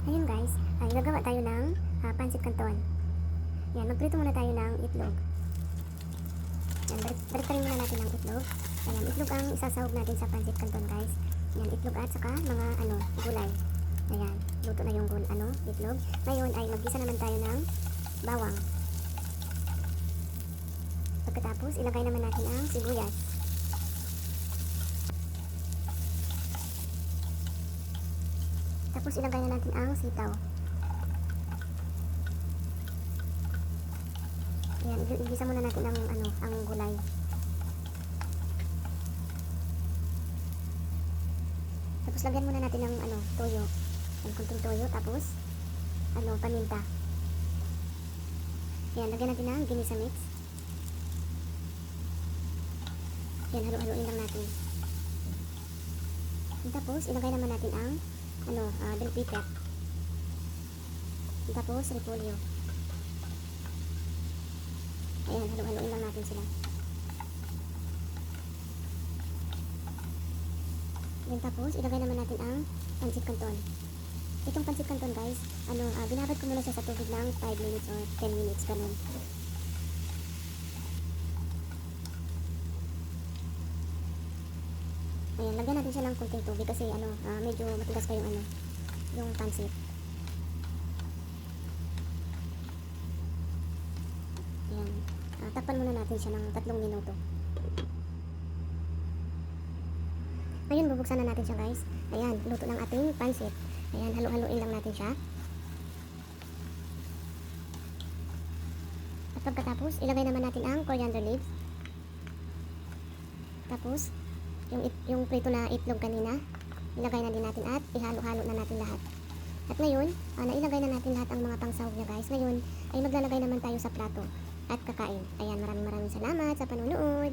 Ayun guys, ay gagawa tayo ng pancit canton. Yan, magprito muna tayo ng itlog. Yan, balik muna natin ang itlog. Ayan, itlog ang isasahog natin sa pancit canton guys. Yan, itlog at saka mga gulay. Ayan, luto na yung itlog. Ngayon ay maggisa naman tayo ng bawang. Pagkatapos, ilagay naman natin ang sibuyas. Tapos ilagay na natin ang sitaw. Ayan, igisa muna natin ang gulay. Tapos lagyan muna natin ng toyo. Ayan, kunting toyo, tapos paminta. Ayan, lagyan natin ng ginisa mix. Ayan, halo-haloin lang natin. And tapos ilagay naman natin ang bell pepper. And tapos repolyo. Ayan, halo-haloin lang natin sila. Then tapos, ilagay naman natin ang pancit canton. Itong pancit canton guys, binabad ko muna siya sa tubig ng 5 minutes or 10 minutes, ganun. Ayan, lagyan natin siya ng kunting tubig kasi medyo matigas pa yung pancit. Ayan, takpan muna natin siya ng 3 minuto. Ngayon, bubuksan na natin siya guys. Ayan, luto ng ating pancit. Ayan, halo-haloin lang natin siya. At pagkatapos, ilagay naman natin ang coriander leaves. Tapos, yung prito na itlog kanina, ilagay na din natin at ihalo-halo na natin lahat. At ngayon, nailagay na natin lahat ang mga pangsahog niya guys. Ngayon, ay maglalagay naman tayo sa plato at kakain. Ayan, maraming salamat sa panunood.